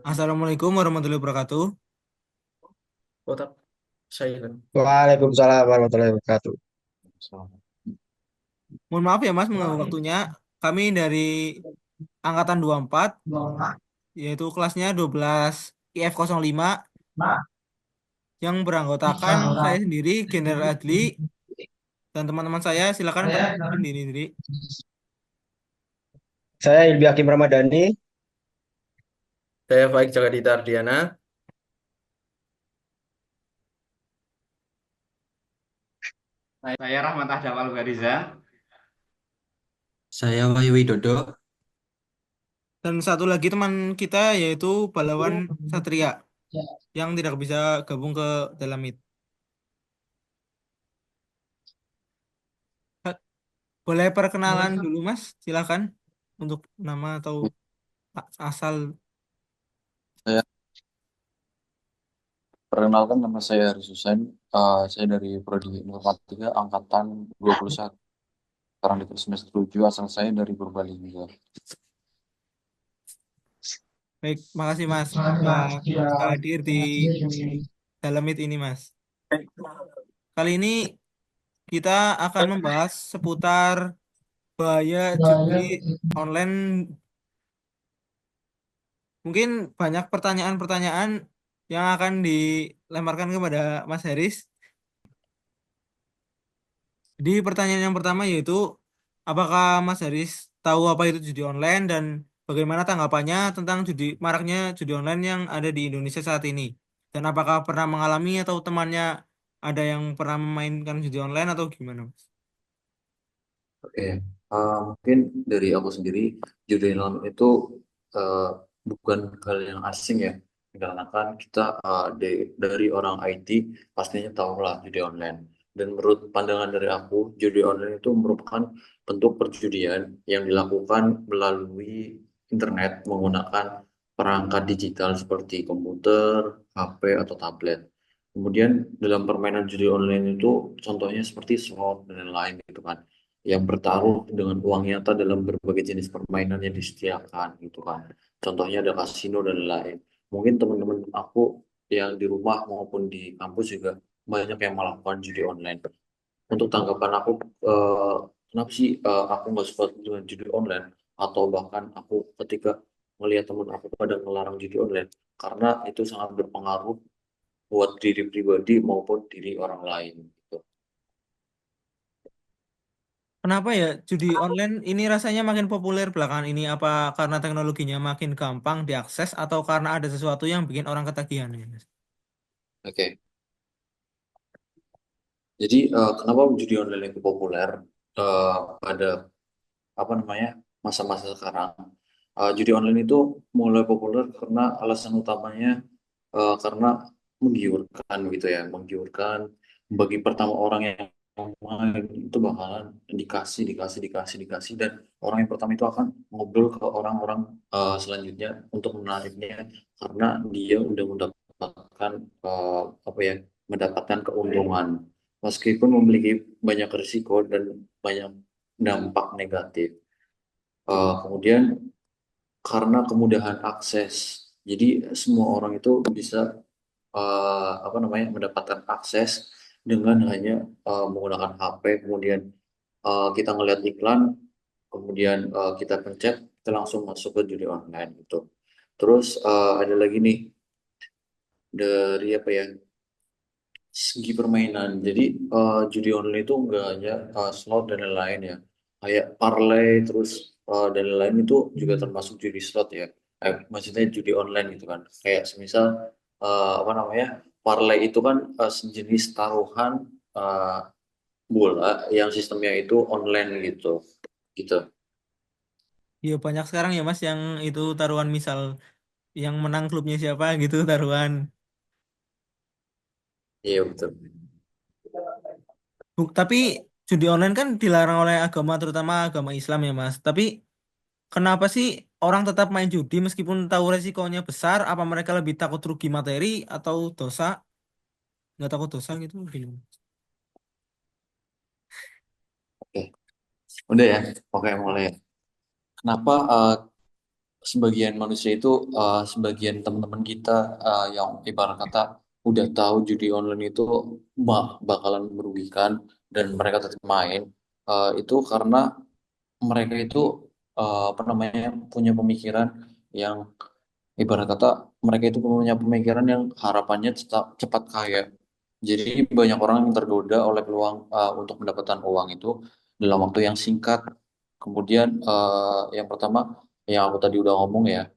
Assalamualaikum warahmatullahi wabarakatuh. Kotak saya kan. Waalaikumsalam warahmatullahi wabarakatuh. Mohon maaf ya Mas mengganggu waktunya. Kami dari angkatan 24, yaitu kelasnya 12 IF05 yang beranggotakan saya sendiri, General Adli, dan teman-teman saya. Silakan perkenalkan diri sendiri. Saya Ilbi Hakim Ramadhani. Saya Faik Jagadita Ardiana. Saya Rahmat Ahjawal Gariza. Saya Wahyu Widodo. Dan satu lagi teman kita yaitu Balawan Satria yang tidak bisa gabung ke dalam Meet. Boleh perkenalan dulu Mas, silakan untuk nama atau asal. Saya perkenalkan, nama saya Haris Hussein. Saya dari Prodi Informatika angkatan 21. Sekarang di semester 7, asal saya dari Purbalingga. Baik, makasih Mas sudah bisa hadir di dalam Meet ini Mas. Kali ini kita akan membahas seputar bahaya judi online. Mungkin banyak pertanyaan-pertanyaan yang akan dilemparkan kepada Mas Heris. Di pertanyaan yang pertama yaitu, apakah Mas Heris tahu apa itu judi online dan bagaimana tanggapannya tentang maraknya judi online yang ada di Indonesia saat ini? Dan apakah pernah mengalami atau temannya ada yang pernah memainkan judi online atau gimana, Mas? Oke, mungkin dari aku sendiri, judi online itu eh, bukan hal yang asing ya. Dikarenakan kita dari orang IT pastinya tahu lah judi online. Dan menurut pandangan dari aku, judi online itu merupakan bentuk perjudian yang dilakukan melalui internet menggunakan perangkat digital seperti komputer, HP, atau tablet. Kemudian dalam permainan judi online itu contohnya seperti slot dan lain-lain gitu kan, yang bertaruh dengan uang nyata dalam berbagai jenis permainan yang disediakan gitu kan. Contohnya ada kasino dan lain. Mungkin teman-teman aku yang di rumah maupun di kampus juga banyak yang melakukan judi online. Untuk tanggapan aku, eh, kenapa sih aku nggak suka dengan judi online, atau bahkan aku ketika melihat teman aku pada ngelarang judi online, karena itu sangat berpengaruh buat diri pribadi maupun diri orang lain gitu. Kenapa ya judi online ini rasanya makin populer belakangan ini? Apa karena teknologinya makin gampang diakses atau karena ada sesuatu yang bikin orang ketagihan ya, Mas? Oke. Jadi kenapa judi online itu populer pada apa namanya masa-masa sekarang? Judi online itu mulai populer karena alasan utamanya karena menggiurkan gitu ya, menggiurkan. Bagi pertama orang yang main itu bakalan dikasih, dan orang yang pertama itu akan ngobrol ke orang-orang selanjutnya untuk menariknya, karena dia udah mendapatkan apa ya, mendapatkan keuntungan meskipun memiliki banyak risiko dan banyak dampak negatif. Kemudian karena kemudahan akses, jadi semua orang itu bisa apa namanya mendapatkan akses dengan hanya menggunakan HP. Kemudian kita ngelihat iklan, kemudian kita pencet, kita langsung masuk ke judi online gitu. Terus ada lagi nih dari apa ya, segi permainan. Jadi judi online itu enggak hanya slot dan lain-lain ya, kayak parlay, terus dan lain-lain itu juga termasuk judi slot ya. Maksudnya judi online gitu kan, kayak semisal apa namanya, parlay itu kan sejenis taruhan eh, bola yang sistemnya itu online gitu gitu. Ya banyak sekarang ya Mas yang itu taruhan misal yang menang klubnya siapa gitu taruhan. Iya betul. Tapi judi online kan dilarang oleh agama terutama agama Islam ya Mas. Tapi kenapa sih orang tetap main judi meskipun tahu resikonya besar? Apa mereka lebih takut rugi materi atau dosa? Nggak takut dosa gitu? Gimana? Oke, udah ya. Oke, mulai. Kenapa sebagian manusia itu sebagian teman-teman kita yang ibarat kata udah tahu judi online itu bakalan merugikan dan mereka tetap main itu karena mereka itu apa namanya punya pemikiran yang ibarat kata mereka itu punya pemikiran yang harapannya tetap cepat kaya. Jadi banyak orang yang tergoda oleh peluang untuk mendapatkan uang itu dalam waktu yang singkat. Kemudian yang pertama yang aku tadi udah ngomong ya,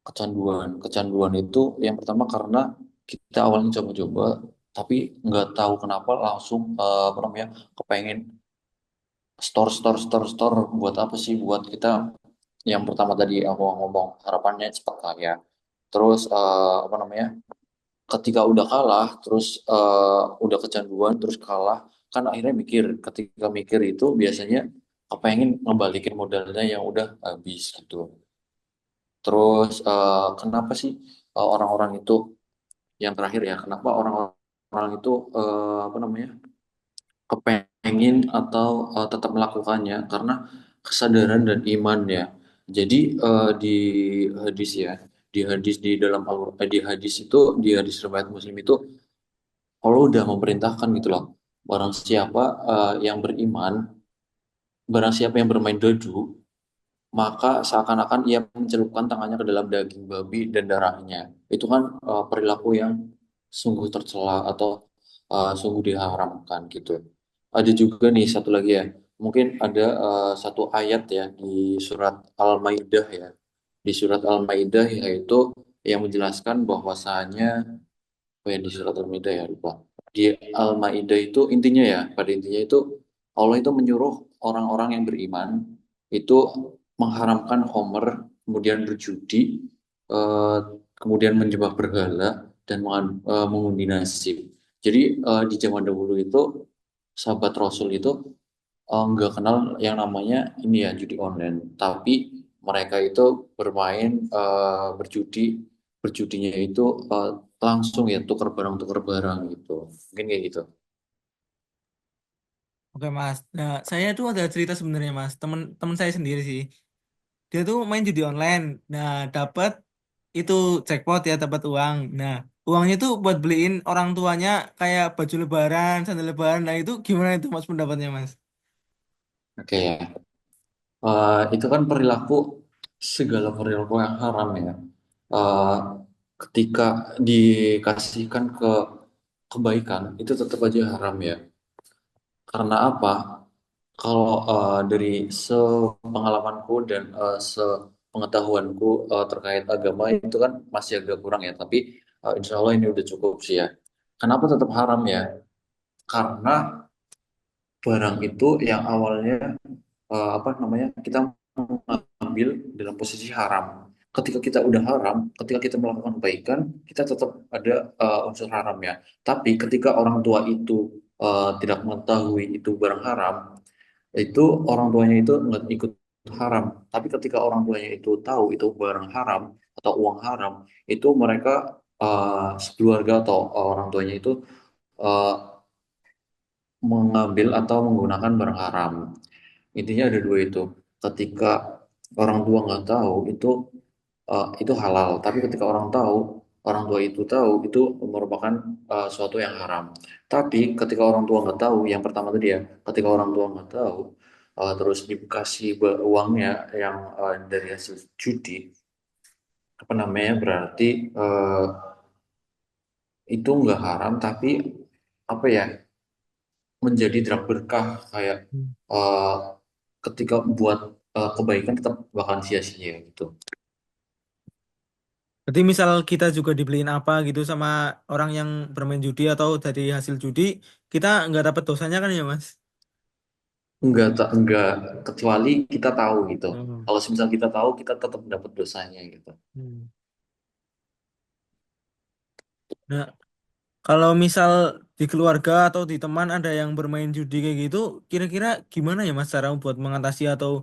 kecanduan. Kecanduan itu yang pertama karena kita awalnya coba-coba tapi nggak tahu kenapa langsung apa namanya kepengen store buat apa sih, buat kita yang pertama tadi aku ngomong harapannya cepat kaya. Terus apa namanya ketika udah kalah terus udah kecanduan terus kalah kan akhirnya mikir, ketika mikir itu biasanya kepengen ngebalikin modalnya yang udah habis gitu. Terus kenapa sih orang-orang itu yang terakhir ya, kenapa orang-orang itu apa namanya kepengen atau tetap melakukannya karena kesadaran dan iman ya. Jadi di hadis ya, di hadis di dalam di hadis itu di hadis riwayat Muslim itu Allah udah memerintahkan gitu loh. Barang siapa yang beriman, barang siapa yang bermain dadu, maka seakan-akan ia mencelupkan tangannya ke dalam daging babi dan darahnya. Itu kan perilaku yang sungguh tercela atau sungguh diharamkan gitu. Ada juga nih satu lagi ya, mungkin ada satu ayat ya di surat Al-Maidah ya. Di surat Al-Maidah yaitu yang menjelaskan bahwasanya oh ya di surat Al-Maidah ya lupa. Di Al-Maidah itu intinya ya, pada intinya itu Allah itu menyuruh orang-orang yang beriman itu mengharamkan Homer, kemudian berjudi, eh, kemudian menyembah berhala dan mengundi nasib. Jadi di zaman dahulu itu sahabat Rasul itu nggak kenal yang namanya ini ya judi online, tapi mereka itu bermain berjudi, berjudinya itu langsung ya tukar barang gitu, mungkin kayak gitu. Oke Mas, nah saya tuh ada cerita sebenarnya Mas, temen saya sendiri sih. Dia tuh main judi online, nah dapat itu jackpot ya, dapat uang. Nah uangnya tuh buat beliin orang tuanya kayak baju lebaran, sandal lebaran. Nah itu gimana itu Mas pendapatnya Mas? Oke ya. Itu kan perilaku, segala perilaku yang haram ya. Eh, Ketika dikasihkan ke kebaikan itu tetap aja haram ya. Karena apa? Kalau dari sepengalamanku dan sepengetahuanku terkait agama itu kan masih agak kurang ya. Tapi insya Allah ini udah cukup sih ya. Kenapa tetap haram ya? Karena barang itu yang awalnya apa namanya kita mengambil dalam posisi haram. Ketika kita udah haram, ketika kita melakukan kebaikan, kita tetap ada unsur haram ya. Tapi ketika orang tua itu tidak mengetahui itu barang haram, itu orang tuanya itu nggak ikut haram. Tapi ketika orang tuanya itu tahu itu barang haram atau uang haram, itu mereka sekeluarga atau orang tuanya itu eh, mengambil atau menggunakan barang haram. Intinya ada dua itu. Ketika orang tua nggak tahu itu halal. Tapi ketika orang tua itu tahu itu merupakan suatu yang haram. Tapi ketika orang tua nggak tahu, yang pertama tadi ya, ketika orang tua nggak tahu, terus dikasih uangnya yang dari hasil judi, apa namanya berarti itu nggak haram, tapi apa ya menjadi drag berkah kayak Hmm. eh, ketika buat kebaikan tetap bakalan sia-sia gitu. Berarti misal kita juga dibeliin apa gitu sama orang yang bermain judi atau dari hasil judi, kita nggak dapat dosanya kan ya Mas? Enggak kecuali kita tahu gitu. Hmm. Kalau misal kita tahu kita tetap dapat dosanya gitu. Hmm. Nah, kalau misal di keluarga atau di teman ada yang bermain judi kayak gitu, kira-kira gimana ya Mas cara buat mengatasi atau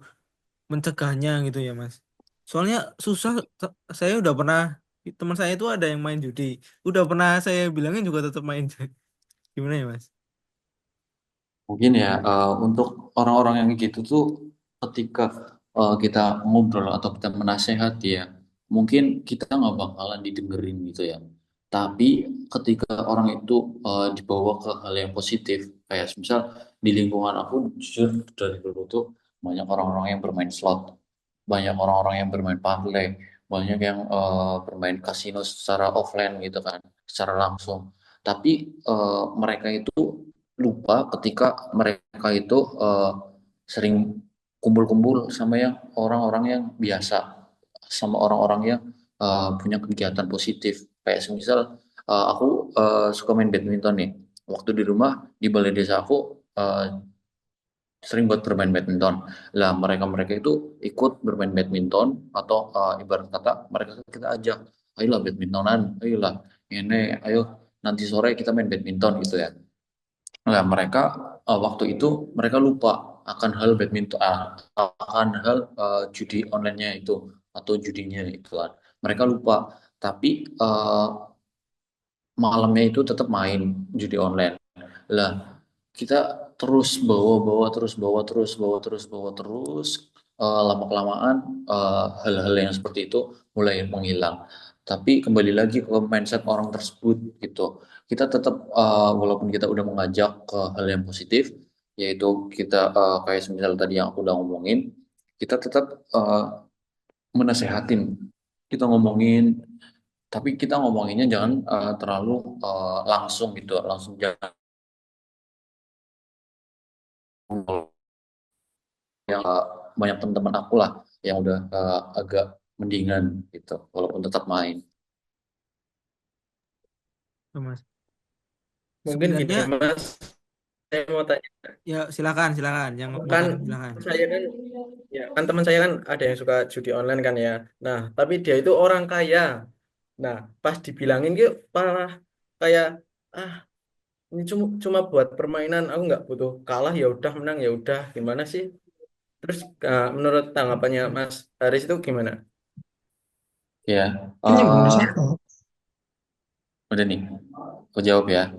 mencegahnya gitu ya Mas? Soalnya susah, saya udah pernah, teman saya itu ada yang main judi, udah pernah saya bilangin juga tetap main. Gimana ya Mas? Mungkin ya untuk orang-orang yang gitu tuh ketika kita ngobrol atau kita menasehat dia, mungkin kita nggak bakalan didengerin gitu ya. Tapi ketika orang itu dibawa ke hal yang positif, kayak misal di lingkungan aku jujur dari dulu tuh banyak orang-orang yang bermain slot, banyak orang-orang yang bermain parlay, banyak yang bermain kasino secara offline gitu kan, secara langsung. Tapi mereka itu lupa ketika mereka itu sering kumpul-kumpul sama yang orang-orang yang biasa, sama orang-orang yang punya kegiatan positif. Kayak semisal aku suka main badminton nih. Waktu di rumah di balai desa aku sering buat bermain badminton. Lah mereka-mereka itu ikut bermain badminton atau ibarat kata mereka kita ajak, ayolah badmintonan, ayolah ini, ayo nanti sore kita main badminton gitu ya. Nah, mereka waktu itu mereka lupa akan hal badminton, akan hal judi online-nya itu atau judinya itu kan. Mereka lupa, tapi malamnya itu tetap main judi online. Lah, kita terus bawa-bawa terus bawa terus bawa terus bawa terus lama-kelamaan hal-hal yang seperti itu mulai menghilang. Tapi kembali lagi ke mindset orang tersebut gitu. Kita tetap walaupun kita udah mengajak ke hal yang positif, yaitu kita kayak semisal tadi yang aku udah ngomongin, kita tetap menasehatin. Kita ngomongin, tapi kita ngomonginnya jangan terlalu langsung gitu, langsung jangan yang banyak teman-teman aku lah yang udah agak mendingan gitu, walaupun tetap main. Tuh, Mas. Mungkin gini Sebenarnya Mas, saya mau tanya. ya silakan silakan yang mau Kan tanya silakan. saya kan, ya kan teman saya kan ada yang suka judi online kan ya. Nah, tapi dia itu orang kaya. Nah, pas dibilangin gitu malah kayak, ah, ini cuma buat permainan, aku nggak butuh kalah, ya udah menang ya udah, gimana sih? Terus menurut tanggapannya Mas Haris itu gimana? Ya, Ini bonus eh apa? udah nih, aku jawab ya.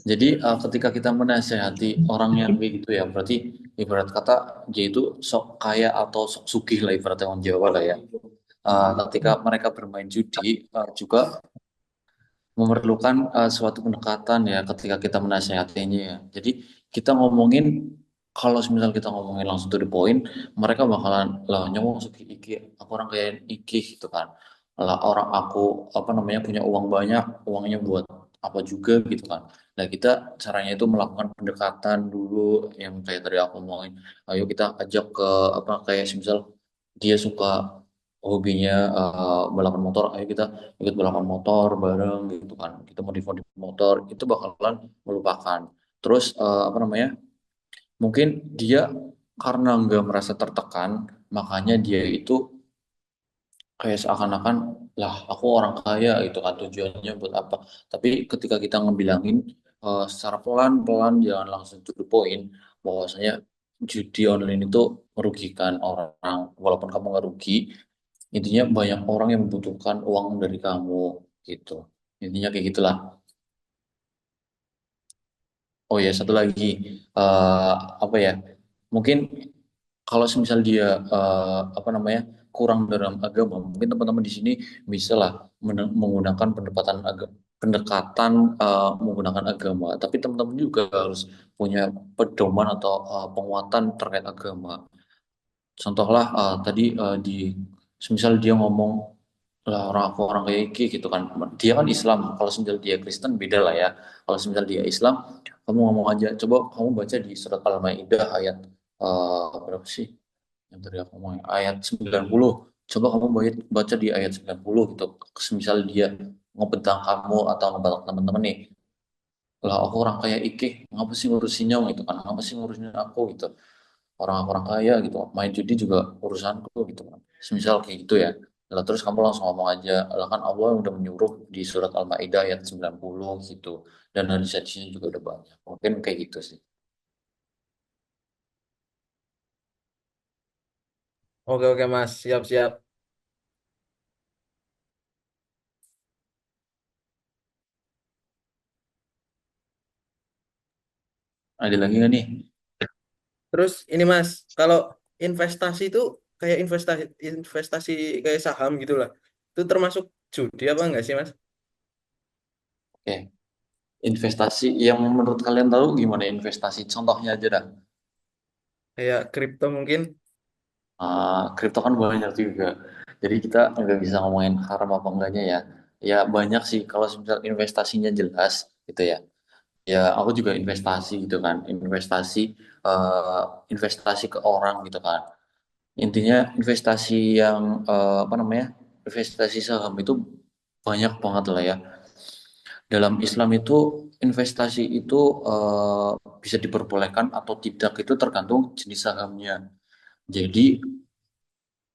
Jadi ketika kita menasehati orang yang kayak gitu ya, berarti ibarat kata dia itu sok kaya atau sok sugih lah ibaratnya orang Jawa lah ya. Ketika mereka bermain judi juga memerlukan suatu pendekatan ya ketika kita menasehatinya ya. Jadi kita ngomongin, kalau misal kita ngomongin langsung to the point, mereka bakalan lah nyowong suki iki, aku orang kayak iki gitu kan. Lah orang aku apa namanya punya uang banyak, uangnya buat apa juga gitu kan. Nah kita caranya itu melakukan pendekatan dulu yang kayak tadi aku ngomongin. Ayo kita ajak ke apa kayak misal dia suka hobinya balapan motor, ayo kita ikut balapan motor bareng gitu kan, kita modif-modif motor itu bakalan melupakan. Terus apa namanya, mungkin dia karena nggak merasa tertekan, makanya dia itu kayak seakan-akan lah aku orang kaya itu kan tujuannya buat apa. Tapi ketika kita ngebilangin secara pelan-pelan, jangan langsung to the point, bahwasanya judi online itu merugikan orang, walaupun kamu nggak rugi, intinya banyak orang yang membutuhkan uang dari kamu gitu. Intinya kayak gitulah. Oh ya, satu lagi eh apa ya? Mungkin kalau semisal dia apa namanya kurang dalam agama, mungkin teman-teman di sini bisa lah menggunakan pendekatan menggunakan agama. Tapi teman-teman juga harus punya pedoman atau penguatan terkait agama. Contohlah tadi di semisal dia ngomong lah orang aku orang kayak iki gitu kan, dia kan Islam, kalau semisal dia Kristen beda lah ya. Kalau semisal dia Islam, kamu ngomong aja, coba kamu baca di surat Al-Maidah ayat berapa sih yang tadi aku ngomong, ayat 90. Coba kamu baca di ayat 90 gitu. Semisal dia ngebentang kamu atau ngebentang teman-teman nih, lah aku orang kayak iki, ngapa sih ngurusinnya gitu kan, ngapa sih ngurusin aku gitu, orang-orang kaya gitu, main judi juga urusanku gitu kan. Semisal kayak gitu ya. Lah terus kamu langsung ngomong aja, lah kan Allah udah menyuruh di surat Al-Maidah ayat 90 gitu. Dan hadis-hadisnya juga udah banyak. Mungkin kayak gitu sih. Oke oke Mas, siap-siap. Ada lagi nggak nih? Terus ini Mas, kalau investasi itu kayak investasi investasi kayak saham gitu lah. Itu termasuk judi apa enggak sih, Mas? Oke, investasi yang menurut kalian tahu gimana investasi? Contohnya aja dah. Kayak kripto mungkin. Kripto kan banyak juga. Jadi kita nggak bisa ngomongin haram apa enggaknya ya. Ya banyak sih kalau misal investasinya jelas gitu ya. Ya aku juga investasi gitu kan. Eh, investasi ke orang gitu kan. Intinya investasi yang apa namanya? Investasi saham itu banyak banget lah ya. Dalam Islam itu investasi itu bisa diperbolehkan atau tidak itu tergantung jenis sahamnya. Jadi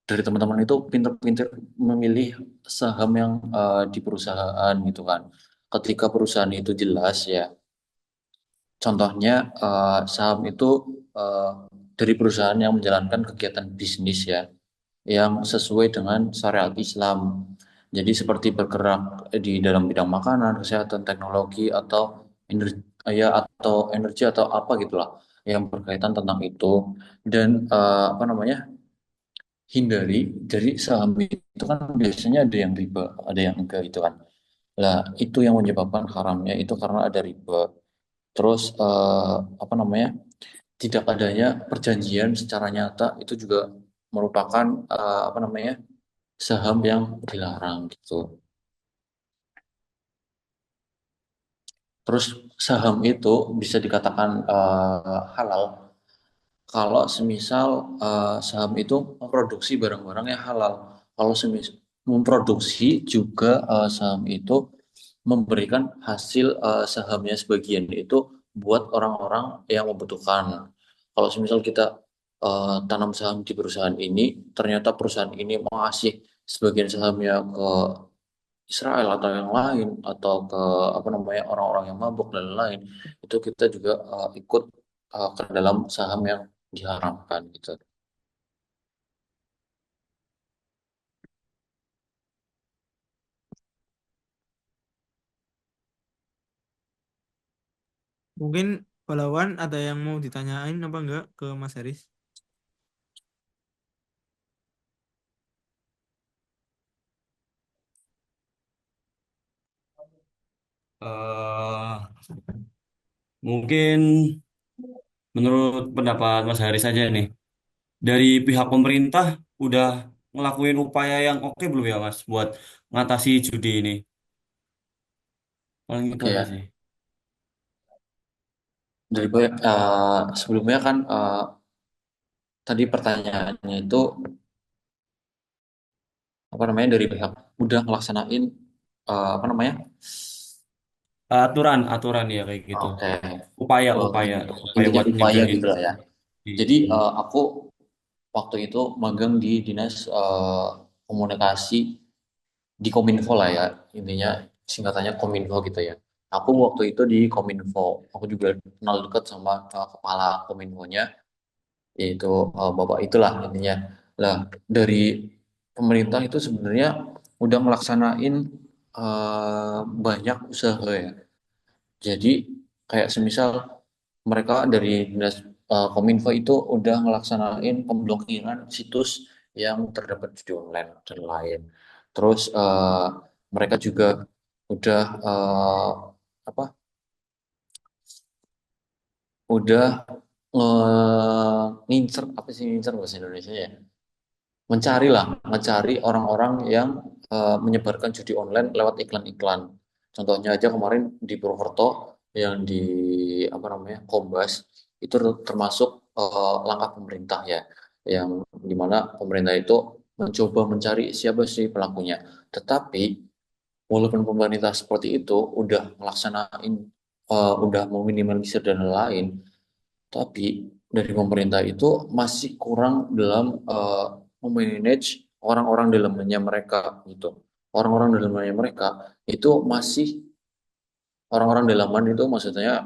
dari teman-teman itu pinter-pinter memilih saham yang di perusahaan gitu kan. Ketika perusahaan itu jelas ya, contohnya saham itu eh, dari perusahaan yang menjalankan kegiatan bisnis ya, yang sesuai dengan syariat Islam. Jadi seperti bergerak di dalam bidang makanan, kesehatan, teknologi atau energi ya atau energi atau apa gitulah yang berkaitan tentang itu dan apa namanya hindari dari saham itu kan biasanya ada yang riba, ada yang enggak gitu kan. Lah itu yang menyebabkan haramnya itu karena ada riba. Terus apa namanya tidak adanya perjanjian secara nyata itu juga merupakan apa namanya saham yang dilarang gitu. Terus saham itu bisa dikatakan halal kalau semisal saham itu memproduksi barang-barang yang halal. Kalau semisal memproduksi juga saham itu memberikan hasil sahamnya sebagian itu buat orang-orang yang membutuhkan. Kalau semisal kita tanam saham di perusahaan ini, ternyata perusahaan ini mau ngasih sebagian sahamnya ke Israel atau yang lain atau ke apa namanya orang-orang yang mabuk dan lain-lain itu kita juga ikut ke dalam saham yang diharamkan gitu. Mungkin pahlawan ada yang mau ditanyain apa enggak ke Mas Haris? eh Mungkin menurut pendapat Mas Haris saja nih, dari pihak pemerintah udah ngelakuin upaya yang oke belum ya Mas buat ngatasi judi ini? Paling itu Oke aja ya. sih. Sebelumnya kan tadi pertanyaannya itu apa namanya dari pihak udah ngelaksanain apa namanya? Aturan, aturan ya kayak gitu. Oke. Upaya, Eh, upaya, upaya Intinya buat upaya nyegah gitu itu. lah ya. Jadi aku waktu itu magang di dinas komunikasi di Kominfo lah ya intinya singkatannya Kominfo gitu ya. Aku waktu itu di Kominfo, aku juga kenal dekat sama kepala Kominfonya, yaitu bapak itulah intinya. Lah dari pemerintah itu sebenarnya udah melaksanain banyak usaha ya. Jadi kayak semisal mereka dari dinas Kominfo itu udah ngelaksanain pemblokiran situs yang terdapat judi online dan lain. Terus mereka juga udah apa? Udah ngincer apa sih ngincer bahasa Indonesia ya? Mencari lah, mencari orang-orang yang menyebarkan judi online lewat iklan-iklan. Contohnya aja kemarin di Purwokerto yang di apa namanya Kombas itu termasuk langkah pemerintah ya, yang dimana pemerintah itu mencoba mencari siapa sih pelakunya. Tetapi walaupun pemerintah seperti itu udah melaksanain, udah meminimalisir dan lain, tapi dari pemerintah itu masih kurang dalam memanage orang-orang dalamnya mereka gitu. Orang-orang dalamnya mereka itu masih orang-orang dalaman itu maksudnya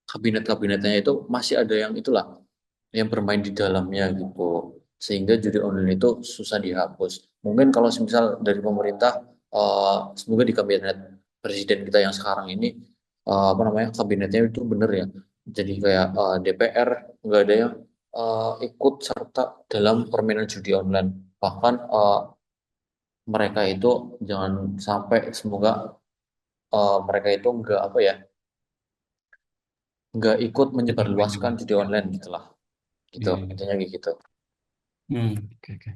kabinet-kabinetnya itu masih ada yang itulah yang bermain di dalamnya gitu. Sehingga judi online itu susah dihapus. Mungkin kalau misal dari pemerintah semoga di kabinet presiden kita yang sekarang ini apa namanya kabinetnya itu bener ya. Jadi kayak DPR nggak ada yang ikut serta dalam permainan judi online. Bahkan mereka itu jangan sampai, semoga mereka itu nggak apa ya, nggak ikut menyebarluaskan judi online gitulah, gitu Iya, iya. intinya kayak gitu. Oke, oke.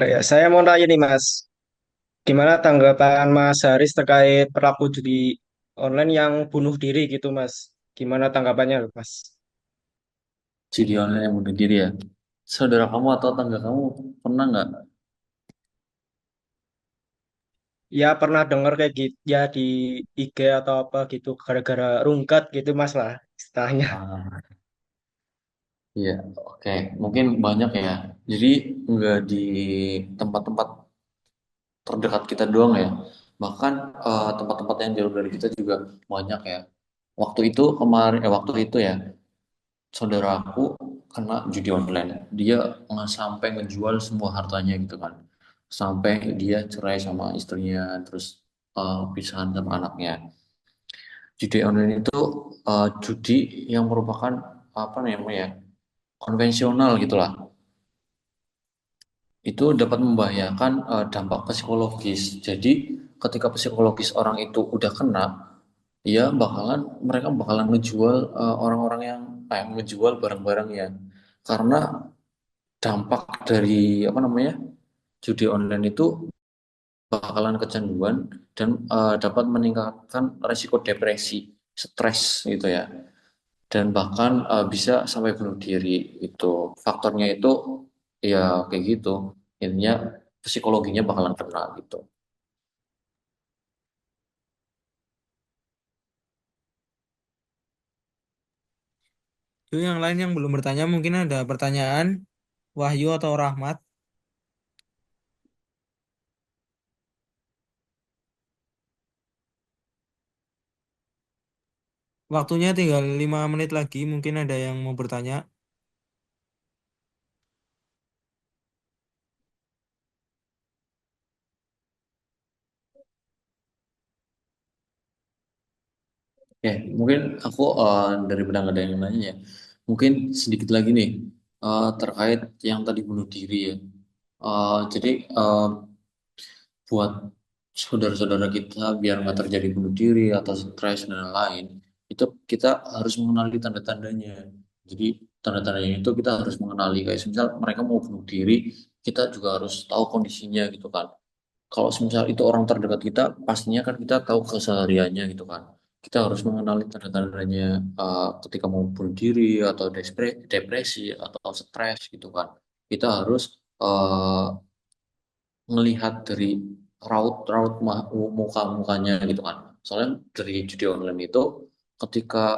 Ya, saya mau tanya nih Mas, gimana tanggapan Mas Haris terkait pelaku judi online yang bunuh diri gitu Mas? Gimana tanggapannya Mas? Judi online yang bunuh diri ya, saudara kamu atau tangga kamu pernah nggak? Ya pernah dengar kayak gitu ya di IG atau apa gitu, gara-gara rungkat gitu Mas lah istilahnya. Ah, iya, oke. Mungkin banyak ya. Jadi nggak di tempat-tempat terdekat kita doang ya. Bahkan tempat-tempat yang jauh dari kita juga banyak ya. Waktu itu ya, saudaraku kena judi online. Dia nggak sampai ngejual semua hartanya gitu kan. Sampai dia cerai sama istrinya, terus pisahan sama anaknya. Judi online itu judi yang merupakan apa namanya ya, konvensional gitulah. Itu dapat membahayakan dampak psikologis. Jadi ketika psikologis orang itu udah kena, ya mereka bakalan ngejual orang-orang yang ngejual barang-barangnya. Karena dampak dari apa namanya, judi online itu bakalan kecanduan dan dapat meningkatkan resiko depresi, stres gitu ya. Dan bahkan bisa sampai bunuh diri itu. Faktornya itu ya kayak gitu. Intinya psikologinya bakalan kena gitu. Itu yang lain yang belum bertanya mungkin ada pertanyaan Wahyu atau Rahmat. Waktunya tinggal 5 menit lagi, mungkin ada yang mau bertanya. Ya, mungkin aku daripada nggak ada yang nanya ya, mungkin sedikit lagi nih terkait yang tadi bunuh diri ya. Jadi buat saudara-saudara kita biar nggak terjadi bunuh diri atau stres dan lain-lain, itu kita harus mengenali tanda-tandanya. Jadi tanda-tandanya itu kita harus mengenali, kayak misal mereka mau bunuh diri, kita juga harus tahu kondisinya gitu kan. Kalau misal itu orang terdekat kita, pastinya kan kita tahu kesehariannya gitu kan. Kita harus mengenali tanda-tandanya ketika mau bunuh diri atau depresi atau stres gitu kan. Kita harus ngelihat dari raut-raut muka-mukanya gitu kan. Soalnya dari judi online itu ketika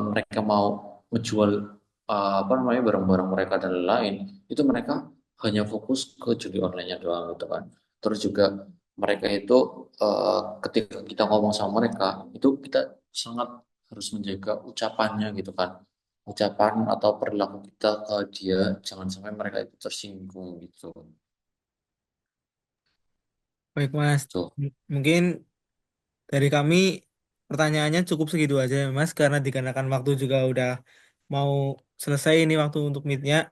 mereka mau menjual apa namanya barang-barang mereka dan lain-lain, itu mereka hanya fokus ke judi online-nya doang gitu kan. Terus juga mereka itu ketika kita ngomong sama mereka, itu kita sangat harus menjaga ucapannya gitu kan. Ucapan atau perilaku kita ke dia, jangan sampai mereka itu tersinggung gitu. Baik, Mas. Tuh. Mungkin dari kami pertanyaannya cukup segitu aja ya, Mas, karena dikarenakan waktu juga udah mau selesai ini waktu untuk meetnya.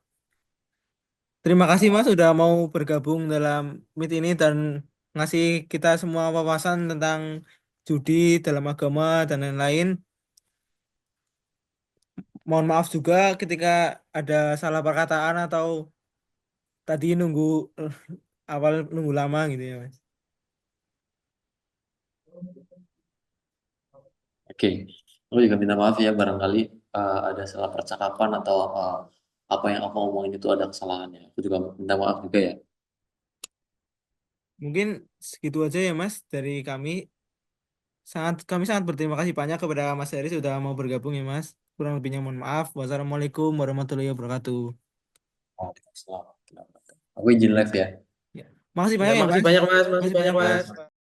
Terima kasih Mas sudah mau bergabung dalam meet ini dan ngasih kita semua wawasan tentang judi dalam agama dan lain-lain. Mohon maaf juga ketika ada salah perkataan atau tadi nunggu awal nunggu lama gitu ya Mas. Oke, aku juga minta maaf ya barangkali ada salah percakapan atau apa yang aku omongin itu ada kesalahannya. Aku juga minta maaf juga ya. Mungkin segitu aja ya Mas dari kami. Kami sangat berterima kasih banyak kepada Mas Heri sudah mau bergabung ya Mas. Kurang lebihnya mohon maaf. Wassalamualaikum warahmatullahi wabarakatuh. Waalaikumsalam. Aku izin live ya. Ya. Makasih Ya, banyak ya makasih Mas. banyak Mas, makasih Makasih banyak banyak Mas. Mas.